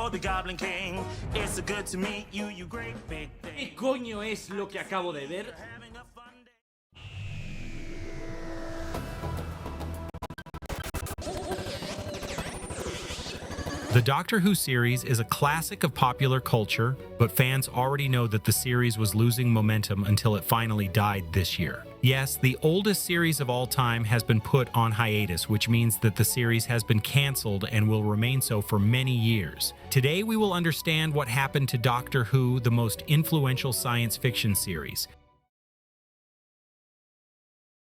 for the Goblin King. It's so good to meet you, you great big thing. ¿Qué coño es lo que acabo de ver? The Doctor Who series is a classic of popular culture, but fans already know that the series was losing momentum until it finally died this year. Yes, the oldest series of all time has been put on hiatus, which means that the series has been cancelled and will remain so for many years. Today we will understand what happened to Doctor Who, the most influential science fiction series.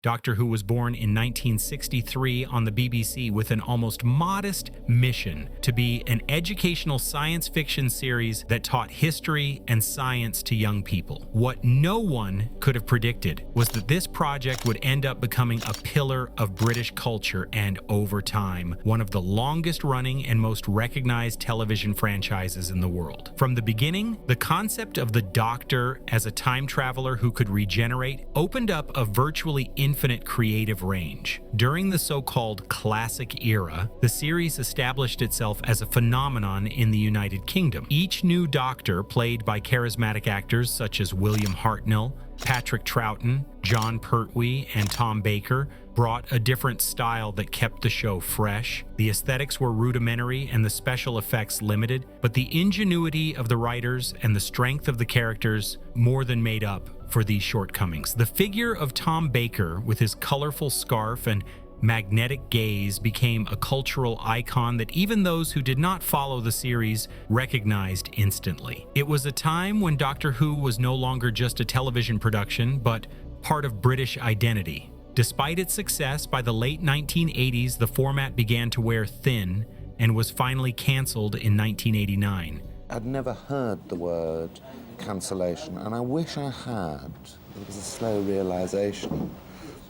Doctor Who was born in 1963 on the BBC with an almost modest mission to be an educational science fiction series that taught history and science to young people. What no one could have predicted was that this project would end up becoming a pillar of British culture and, over time, one of the longest-running and most recognized television franchises in the world. From the beginning, the concept of the Doctor as a time traveler who could regenerate opened up a virtually infinite creative range. During the so-called classic era, the series established itself as a phenomenon in the United Kingdom. Each new Doctor, played by charismatic actors such as William Hartnell, Patrick Troughton, Jon Pertwee, and Tom Baker, brought a different style that kept the show fresh. The aesthetics were rudimentary and the special effects limited, but the ingenuity of the writers and the strength of the characters more than made up for these shortcomings. The figure of Tom Baker, with his colorful scarf and magnetic gaze, became a cultural icon that even those who did not follow the series recognized instantly. It was a time when Doctor Who was no longer just a television production, but part of British identity. Despite its success, by the late 1980s, the format began to wear thin and was finally cancelled in 1989. I'd never heard the word cancellation, and I wish I had. It was a slow realization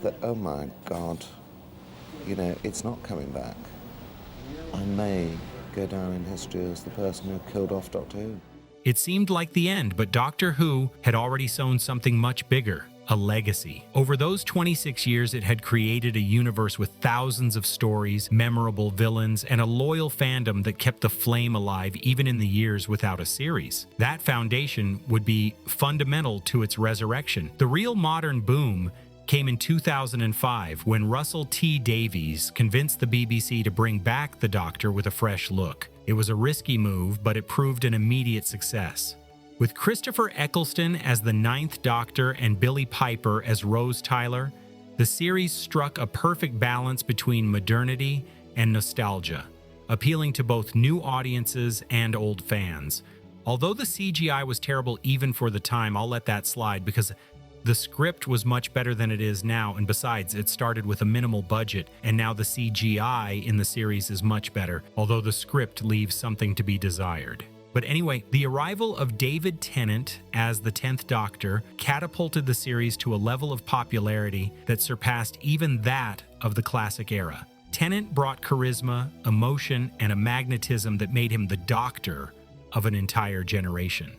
that, oh my God, you know, it's not coming back. I may go down in history as the person who killed off Doctor Who. It seemed like the end, but Doctor Who had already sown something much bigger. A legacy. Over those 26 years, it had created a universe with thousands of stories, memorable villains, and a loyal fandom that kept the flame alive even in the years without a series. That foundation would be fundamental to its resurrection. The real modern boom came in 2005 when Russell T Davies convinced the BBC to bring back the Doctor with a fresh look. It was a risky move, but it proved an immediate success. With Christopher Eccleston as the Ninth Doctor and Billie Piper as Rose Tyler, the series struck a perfect balance between modernity and nostalgia, appealing to both new audiences and old fans. Although the CGI was terrible even for the time, I'll let that slide because the script was much better than it is now, and besides, it started with a minimal budget, and now the CGI in the series is much better, although the script leaves something to be desired. But anyway, the arrival of David Tennant as the 10th Doctor catapulted the series to a level of popularity that surpassed even that of the classic era. Tennant brought charisma, emotion, and a magnetism that made him the Doctor of an entire generation.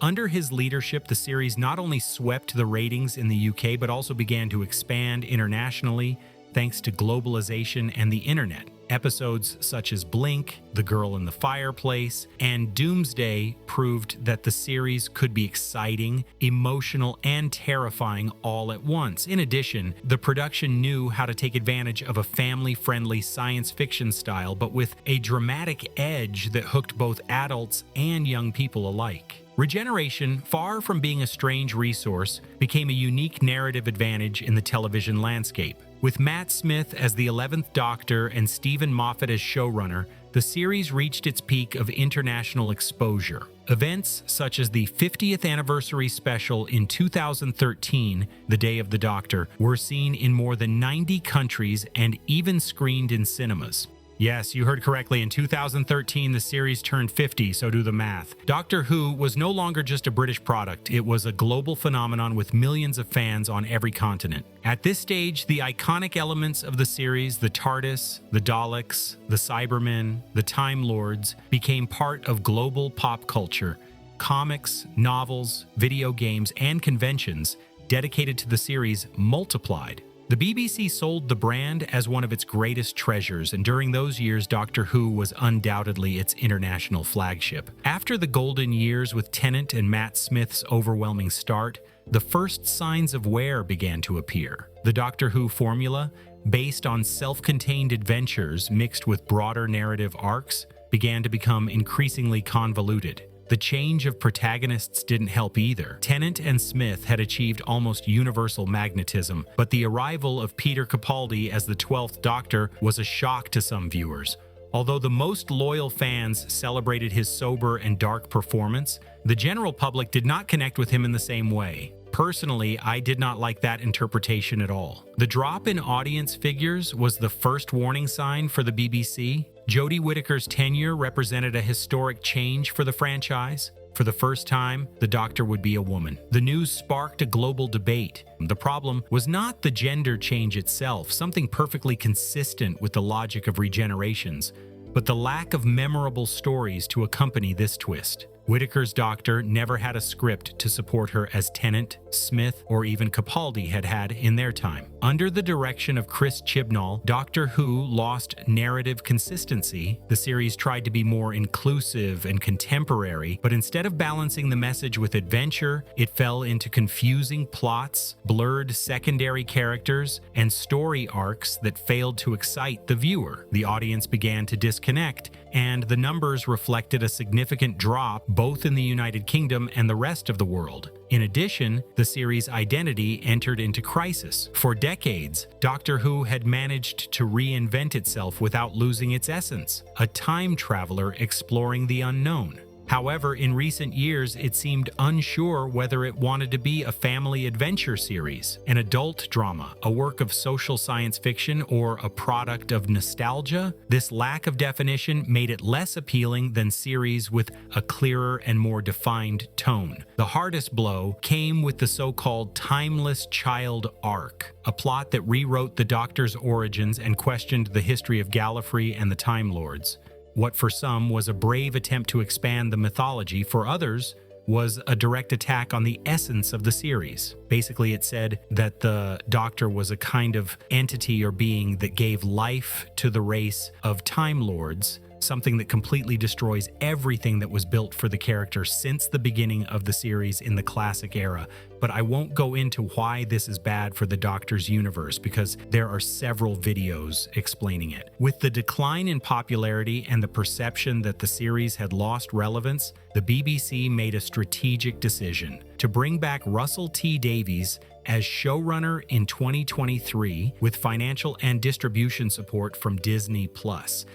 Under his leadership, the series not only swept the ratings in the UK, but also began to expand internationally thanks to globalization and the internet. Episodes such as Blink, The Girl in the Fireplace, and Doomsday proved that the series could be exciting, emotional, and terrifying all at once. In addition, the production knew how to take advantage of a family-friendly science fiction style, but with a dramatic edge that hooked both adults and young people alike. Regeneration, far from being a strange resource, became a unique narrative advantage in the television landscape. With Matt Smith as the 11th Doctor and Stephen Moffat as showrunner, the series reached its peak of international exposure. Events such as the 50th anniversary special in 2013, The Day of the Doctor, were seen in more than 90 countries and even screened in cinemas. Yes, you heard correctly. In 2013, the series turned 50, so do the math. Doctor Who was no longer just a British product. It was a global phenomenon with millions of fans on every continent. At this stage, the iconic elements of the series, the TARDIS, the Daleks, the Cybermen, the Time Lords, became part of global pop culture. Comics, novels, video games, and conventions dedicated to the series multiplied. The BBC sold the brand as one of its greatest treasures, and during those years, Doctor Who was undoubtedly its international flagship. After the golden years with Tennant and Matt Smith's overwhelming start, the first signs of wear began to appear. The Doctor Who formula, based on self-contained adventures mixed with broader narrative arcs, began to become increasingly convoluted. The change of protagonists didn't help either. Tennant and Smith had achieved almost universal magnetism, but the arrival of Peter Capaldi as the 12th Doctor was a shock to some viewers. Although the most loyal fans celebrated his sober and dark performance, the general public did not connect with him in the same way. Personally, I did not like that interpretation at all. The drop in audience figures was the first warning sign for the BBC. Jodie Whittaker's tenure represented a historic change for the franchise. For the first time, the Doctor would be a woman. The news sparked a global debate. The problem was not the gender change itself, something perfectly consistent with the logic of regenerations, but the lack of memorable stories to accompany this twist. Whittaker's Doctor never had a script to support her as Tennant, Smith, or even Capaldi had in their time. Under the direction of Chris Chibnall, Doctor Who lost narrative consistency. The series tried to be more inclusive and contemporary, but instead of balancing the message with adventure, it fell into confusing plots, blurred secondary characters, and story arcs that failed to excite the viewer. The audience began to disconnect, and the numbers reflected a significant drop both in the United Kingdom and the rest of the world. In addition, the series' identity entered into crisis. For decades, Doctor Who had managed to reinvent itself without losing its essence, a time traveler exploring the unknown. However, in recent years, it seemed unsure whether it wanted to be a family adventure series, an adult drama, a work of social science fiction, or a product of nostalgia. This lack of definition made it less appealing than series with a clearer and more defined tone. The hardest blow came with the so-called timeless child arc, a plot that rewrote the Doctor's origins and questioned the history of Gallifrey and the Time Lords. What for some was a brave attempt to expand the mythology, for others was a direct attack on the essence of the series. Basically, it said that the Doctor was a kind of entity or being that gave life to the race of Time Lords, something that completely destroys everything that was built for the character since the beginning of the series in the classic era. But I won't go into why this is bad for the Doctor's universe, because there are several videos explaining it. With the decline in popularity and the perception that the series had lost relevance, the BBC made a strategic decision to bring back Russell T Davies as showrunner in 2023 with financial and distribution support from Disney+.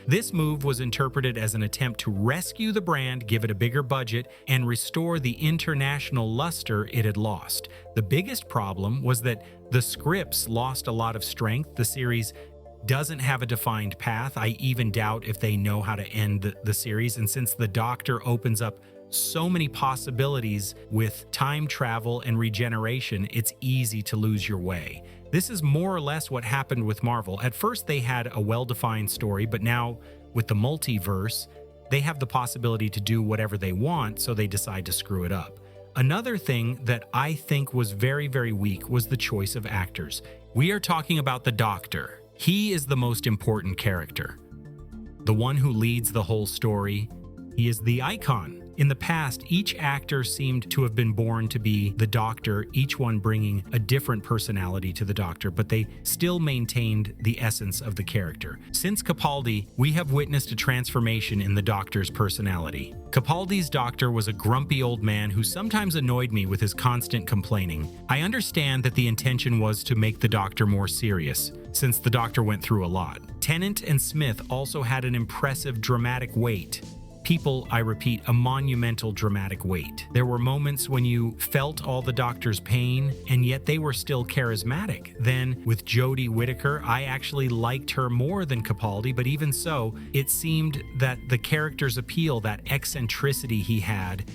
This move was interpreted as an attempt to rescue the brand, give it a bigger budget, and restore the international luster it had lost. The biggest problem was that the scripts lost a lot of strength. The series doesn't have a defined path. I even doubt if they know how to end the series, and since the Doctor opens up so many possibilities with time travel and regeneration, it's easy to lose your way. This is more or less what happened with Marvel. At first, they had a well-defined story, but now with the multiverse, they have the possibility to do whatever they want, so they decide to screw it up. Another thing that I think was very, very weak was the choice of actors. We are talking about the Doctor. He is the most important character, the one who leads the whole story. He is the icon. In the past, each actor seemed to have been born to be the Doctor, each one bringing a different personality to the Doctor, but they still maintained the essence of the character. Since Capaldi, we have witnessed a transformation in the Doctor's personality. Capaldi's Doctor was a grumpy old man who sometimes annoyed me with his constant complaining. I understand that the intention was to make the Doctor more serious, since the Doctor went through a lot. Tennant and Smith also had an impressive dramatic weight. People, I repeat, a monumental dramatic weight. There were moments when you felt all the Doctor's pain, and yet they were still charismatic. Then, with Jodie Whittaker, I actually liked her more than Capaldi, but even so, it seemed that the character's appeal, that eccentricity he had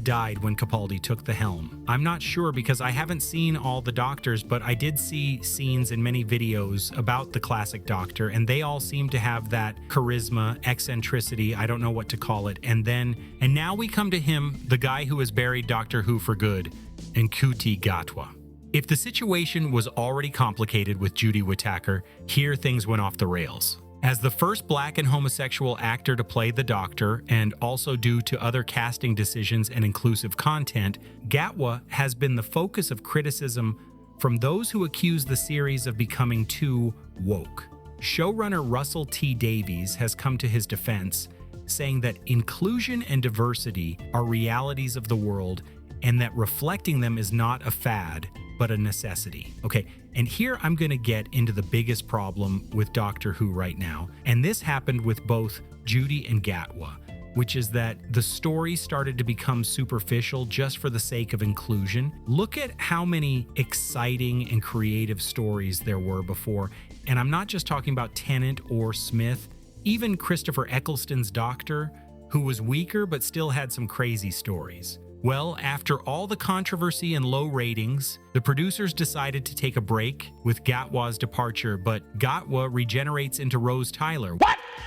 died when Capaldi took the helm. I'm not sure because I haven't seen all the Doctors, but I did see scenes in many videos about the classic Doctor, and they all seem to have that charisma, eccentricity, I don't know what to call it. And now we come to him, the guy who has buried Doctor Who for good, Nkuti Gatwa. If the situation was already complicated with Judy Whittaker, here things went off the rails. As the first black and homosexual actor to play the Doctor, and also due to other casting decisions and inclusive content, Gatwa has been the focus of criticism from those who accuse the series of becoming too woke. Showrunner Russell T. Davies has come to his defense, saying that inclusion and diversity are realities of the world and that reflecting them is not a fad, but a necessity. Okay, and here I'm going to get into the biggest problem with Doctor Who right now, and this happened with both Judy and Gatwa, which is that the story started to become superficial just for the sake of inclusion. Look at how many exciting and creative stories there were before, and I'm not just talking about Tennant or Smith, even Christopher Eccleston's Doctor, who was weaker but still had some crazy stories. Well, after all the controversy and low ratings, the producers decided to take a break with Gatwa's departure, but Gatwa regenerates into Rose Tyler.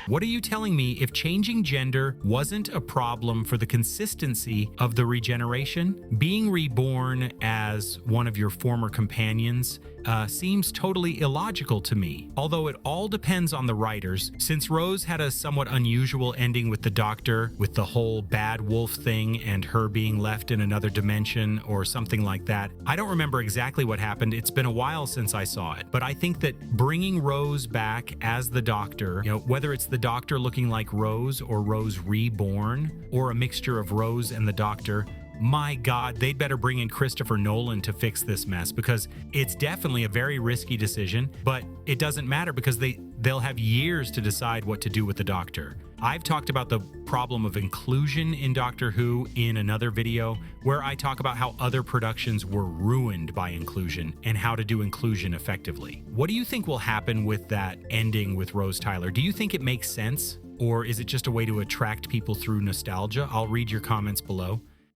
What are you telling me if changing gender wasn't a problem for the consistency of the regeneration? Being reborn as one of your former companions seems totally illogical to me, although it all depends on the writers. Since Rose had a somewhat unusual ending with the Doctor, with the whole bad wolf thing and her being left in another dimension or something like that, I don't remember exactly what happened. It's been a while since I saw it, but I think that bringing Rose back as the Doctor, whether it's the Doctor looking like Rose or Rose reborn or a mixture of Rose and the Doctor, my God, they'd better bring in Christopher Nolan to fix this mess, because it's definitely a very risky decision, but it doesn't matter because they'll have years to decide what to do with the Doctor. I've talked about the problem of inclusion in Doctor Who in another video where I talk about how other productions were ruined by inclusion and how to do inclusion effectively. What do you think will happen with that ending with Rose Tyler? Do you think it makes sense? Or is it just a way to attract people through nostalgia? I'll read your comments below.